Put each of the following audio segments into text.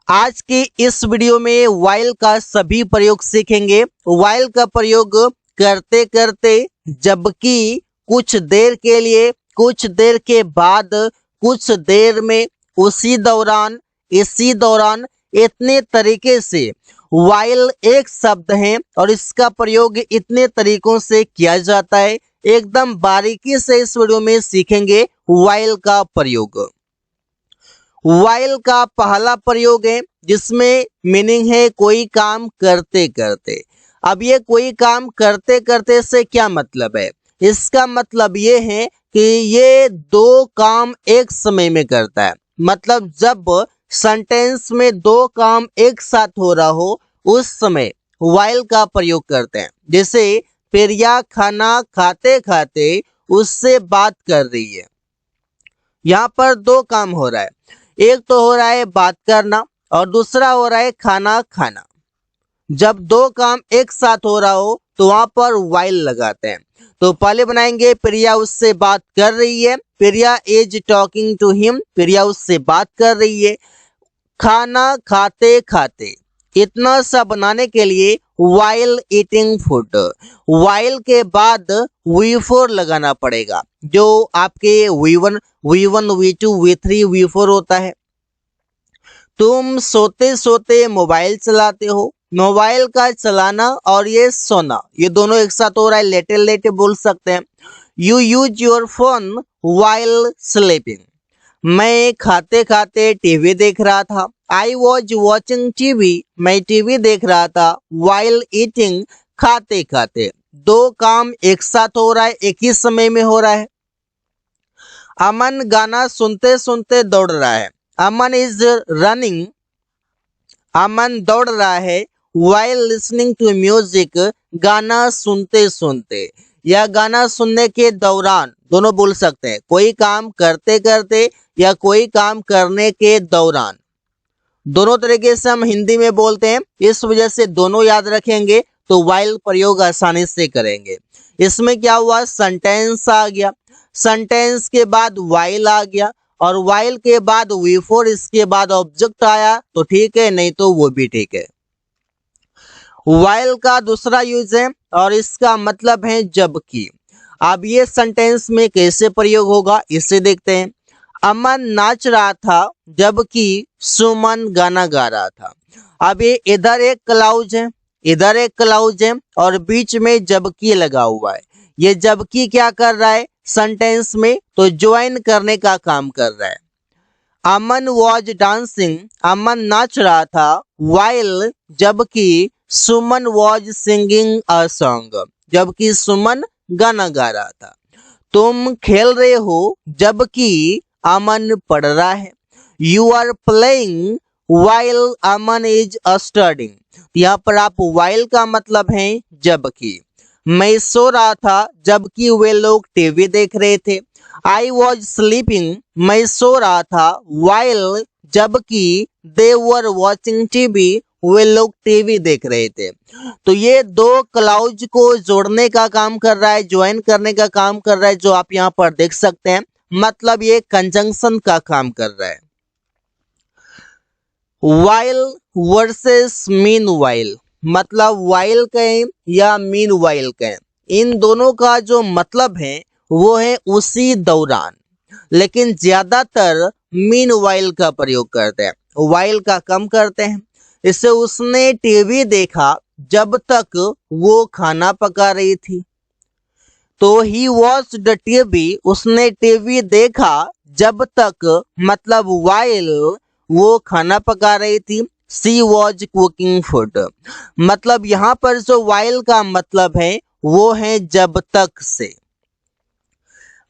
आज की इस वीडियो में while का सभी प्रयोग सीखेंगे। while का प्रयोग करते करते, जबकि, कुछ देर के लिए, कुछ देर के बाद, कुछ देर में, उसी दौरान, इसी दौरान, इतने तरीके से while एक शब्द है और इसका प्रयोग इतने तरीकों से किया जाता है। एकदम बारीकी से इस वीडियो में सीखेंगे while का प्रयोग। while का पहला प्रयोग है जिसमें मीनिंग है कोई काम करते करते। अब ये कोई काम करते करते से क्या मतलब है? इसका मतलब ये है कि ये दो काम एक समय में करता है। मतलब जब सेंटेंस में दो काम एक साथ हो रहा हो उस समय while का प्रयोग करते हैं। जैसे प्रिया खाना खाते खाते उससे बात कर रही है। यहाँ पर दो काम हो रहा है, एक तो हो रहा है बात करना और दूसरा हो रहा है खाना खाना। जब दो काम एक साथ हो रहा हो तो वहां पर while लगाते हैं। तो पहले बनाएंगे प्रिया उससे बात कर रही है, प्रिया इज टॉकिंग टू हिम, प्रिया उससे बात कर रही है। खाना खाते खाते, इतना सा बनाने के लिए while eating food, while के बाद V4 लगाना पड़ेगा जो आपके V1, V2, V3, V4 होता है। तुम सोते सोते मोबाइल चलाते हो, मोबाइल का चलाना और ये सोना, ये दोनों एक साथ हो रहा है, लेटे लेटे बोल सकते हैं। You use your phone while sleeping, मैं खाते खाते टीवी देख रहा था। आई वॉज वॉचिंग टीवी, मैं टीवी देख रहा था। while eating, खाते खाते, दो काम एक साथ हो रहा है, एक ही समय में हो रहा है। अमन गाना सुनते सुनते दौड़ रहा है, अमन इज रनिंग, अमन दौड़ रहा है while listening to music, गाना सुनते सुनते या गाना सुनने के दौरान, दोनों बोल सकते हैं। कोई काम करते करते या कोई काम करने के दौरान, दोनों तरीके से हम हिंदी में बोलते हैं। इस वजह से दोनों याद रखेंगे तो while प्रयोग आसानी से करेंगे। इसमें क्या हुआ, सेंटेंस आ गया, सेंटेंस के बाद while आ गया और while के बाद V4, इसके बाद ऑब्जेक्ट आया तो ठीक है, नहीं तो वो भी ठीक है। while का दूसरा यूज है और इसका मतलब है जबकि। अब ये सेंटेंस में कैसे प्रयोग होगा इसे देखते हैं। अमन नाच रहा था जबकि सुमन गाना गा रहा था। अब ये इधर एक क्लाउज है, इधर एक क्लाउज है और बीच में जबकि लगा हुआ है। ये जबकि क्या कर रहा है सेंटेंस में, तो ज्वाइन करने का काम कर रहा है। अमन वॉज डांसिंग, अमन नाच रहा था, while, जबकि, सुमन वॉज सिंगिंग अ सॉन्ग, जबकि सुमन गाना गा रहा था। तुम खेल रहे हो जबकि अमन पढ़ रहा है। You are playing while Aman is studying, यहाँ पर आप while का मतलब है जबकि। मैं सो रहा था जबकि वे लोग टीवी देख रहे थे। आई वॉज स्लीपिंग, मैं सो रहा था, while, जबकि, दे वर वॉचिंग टीवी, वे लोग टीवी देख रहे थे। तो ये दो क्लाउज को जोड़ने का काम कर रहा है, ज्वाइन करने का काम कर रहा है, जो आप यहाँ पर देख सकते हैं। मतलब ये कंजंक्शन का काम कर रहा है। while वर्सेस meanwhile, मतलब while कहें या meanwhile कहें, इन दोनों का जो मतलब है वो है उसी दौरान, लेकिन ज्यादातर meanwhile का प्रयोग करते हैं, while का कम करते हैं। इससे उसने टीवी देखा जब तक वो खाना पका रही थी। तो ही वॉच्ड टीवी, उसने टीवी देखा जब तक, मतलब while वो खाना पका रही थी। शी वॉज कुकिंग फूड, मतलब यहाँ पर जो while का मतलब है वो है जब तक से।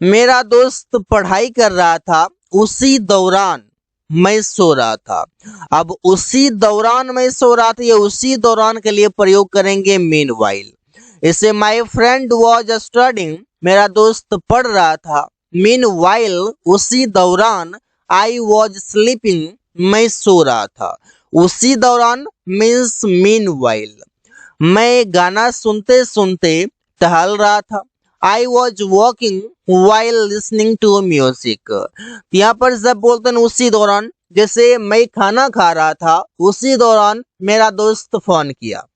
मेरा दोस्त पढ़ाई कर रहा था उसी दौरान मैं सो रहा था। अब उसी दौरान मैं सो रहा था, ये उसी दौरान के लिए प्रयोग करेंगे meanwhile। इसे माई फ्रेंड वॉज स्टडिंग, मेरा दोस्त पढ़ रहा था। meanwhile, उसी दौरान। आई वॉज स्लीपिंग, मैं सो रहा था। उसी दौरान मीन्स meanwhile। मैं गाना सुनते सुनते टहल रहा था। I was walking while listening to music। यहाँ पर जब बोलते हैं उसी दौरान, जैसे मैं खाना खा रहा था, उसी दौरान मेरा दोस्त फोन किया।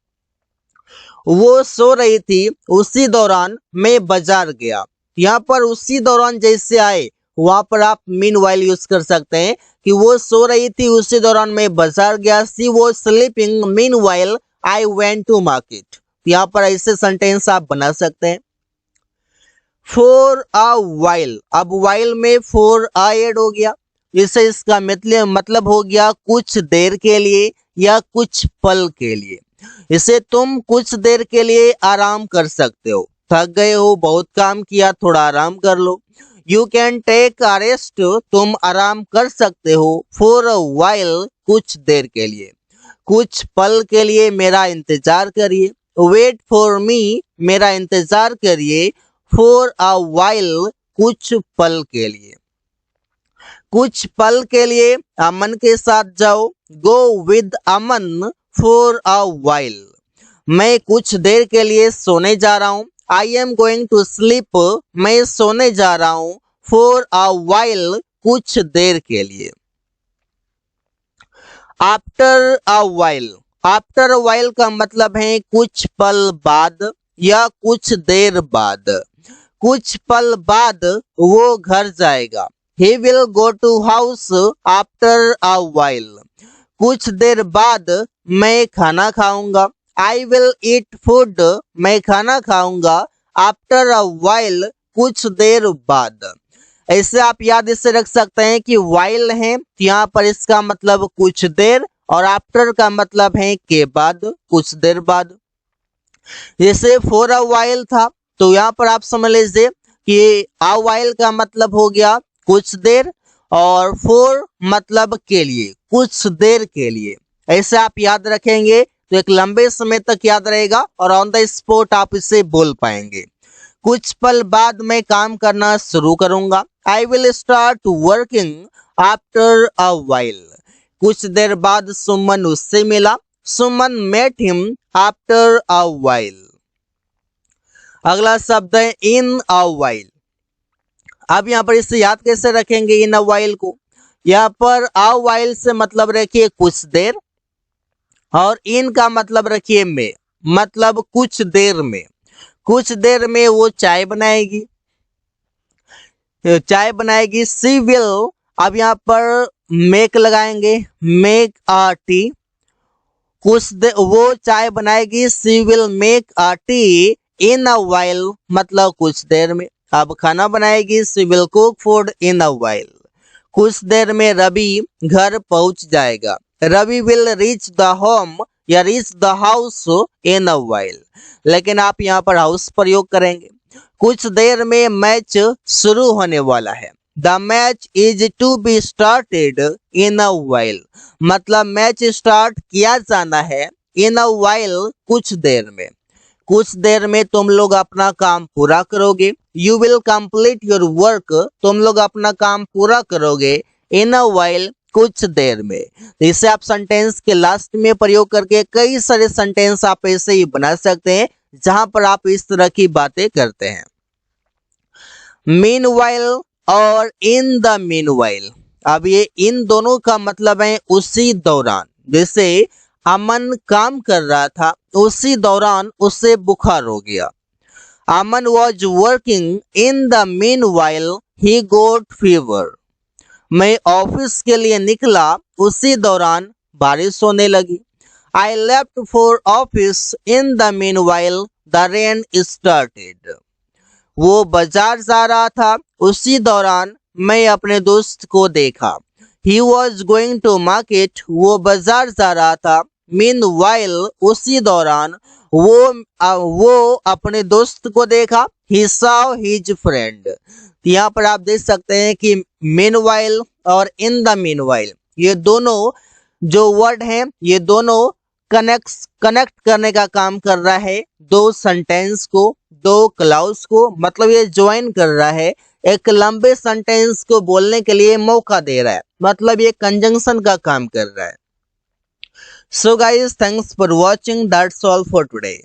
वो सो रही थी, उसी दौरान मैं बाजार गया। यहाँ पर उसी दौरान जैसे आए, वहां पर आप मीन वाइल यूज कर सकते हैं कि वो सो रही थी, उसी दौरान मैं बाजार गया। She was sleeping meanwhile I went to market. यहाँ पर ऐसे सेंटेंस आप बना सकते हैं। फॉर अ वाइल, अब वाइल में फॉर अ ऐड हो गया, इससे इसका मतलब हो गया कुछ देर के लिए या कुछ पल के लिए। इसे तुम कुछ देर के लिए आराम कर सकते हो, थक गए हो, बहुत काम किया, थोड़ा आराम कर लो। You can take a rest, तुम आराम कर सकते हो। फॉर अ वाइल, कुछ देर के लिए, कुछ पल के लिए मेरा इंतजार करिए। वेट फॉर मी, मेरा इंतजार करिए। फॉर अ वाइल, कुछ पल के लिए। कुछ पल के लिए अमन के साथ जाओ। Go with Aman for a while, मैं कुछ देर के लिए सोने जा रहा हूँ। I am going to sleep, मैं सोने जा रहा हूँ। फॉर अ वाइल, कुछ देर के लिए। After a while, after a while का मतलब है कुछ पल बाद या कुछ देर बाद। कुछ पल बाद वो घर जाएगा। He will go to house after a while, कुछ देर बाद मैं खाना खाऊंगा। आई विल ईट फूड, मैं खाना खाऊंगा। आफ्टर अ वाइल, कुछ देर बाद। ऐसे आप याद इससे रख सकते हैं कि वाइल है, यहाँ पर इसका मतलब कुछ देर, और आफ्टर का मतलब है के बाद, कुछ देर बाद। जैसे फॉर अ वाइल था, तो यहाँ पर आप समझ लीजिए कि अ वाइल का मतलब हो गया कुछ देर, और फॉर मतलब के लिए, कुछ देर के लिए। ऐसे आप याद रखेंगे तो एक लंबे समय तक याद रहेगा और ऑन द स्पॉट आप इसे बोल पाएंगे। कुछ पल बाद मैं काम करना शुरू करूंगा। I will start working after a while, कुछ देर बाद सुमन उससे मिला। Suman met him after a while. अगला शब्द है इन अ वाइल। अब यहाँ पर इसे याद कैसे रखेंगे इन अ वाइल को? यहाँ पर अ वाइल से मतलब रखिए कुछ देर, और इन का मतलब रखिए में, मतलब कुछ देर में। कुछ देर में वो चाय बनाएगी, चाय बनाएगी। सी विल, अब यहाँ पर मेक लगाएंगे, मेक अ टी। कुछ देर वो चाय बनाएगी। She will make a tea in a while, मतलब कुछ देर में। अब खाना बनाएगी। She will cook food in a while, कुछ देर में रवि घर पहुंच जाएगा। Ravi will reach the home या reach the house in a while, लेकिन आप यहाँ पर हाउस प्रयोग करेंगे। कुछ देर में मैच शुरू होने वाला है। The match is to be started in a while, मतलब मैच स्टार्ट किया जाना है। इन अ वाइल, कुछ देर में। कुछ देर में तुम लोग अपना काम पूरा करोगे। You will complete your work, तुम लोग अपना काम पूरा करोगे। इन अ वाइल, कुछ देर में। इसे आप सेंटेंस के लास्ट में प्रयोग करके कई सारे सेंटेंस आप ऐसे ही बना सकते हैं जहां पर आप इस तरह की बातें करते हैं। मीनवाइल और इन द मीनवाइल, अब ये इन दोनों का मतलब है उसी दौरान। जैसे अमन काम कर रहा था, उसी दौरान उसे बुखार हो गया। Aman was working in the meanwhile he got fever. मैं ऑफिस के लिए निकला, उसी दौरान बारिश होने लगी। I left for office in the meanwhile the rain started. वो बाजार जा रहा था, उसी दौरान मैं अपने दोस्त को देखा। He was going to market, वो बाजार जा रहा था। मीन वाइल, उसी दौरान वो अपने दोस्त को देखा। He saw his friend. यहाँ पर आप देख सकते हैं कि मीन वाइल और इन द मीन वाइल, ये दोनों जो वर्ड हैं, ये दोनों कनेक्ट करने का काम कर रहा है दो सेंटेंस को, दो क्लाउज को, मतलब ये ज्वाइन कर रहा है, एक लंबे सेंटेंस को बोलने के लिए मौका दे रहा है, मतलब ये कंजंक्शन का काम कर रहा है। So guys, thanks for watching, that's all for today.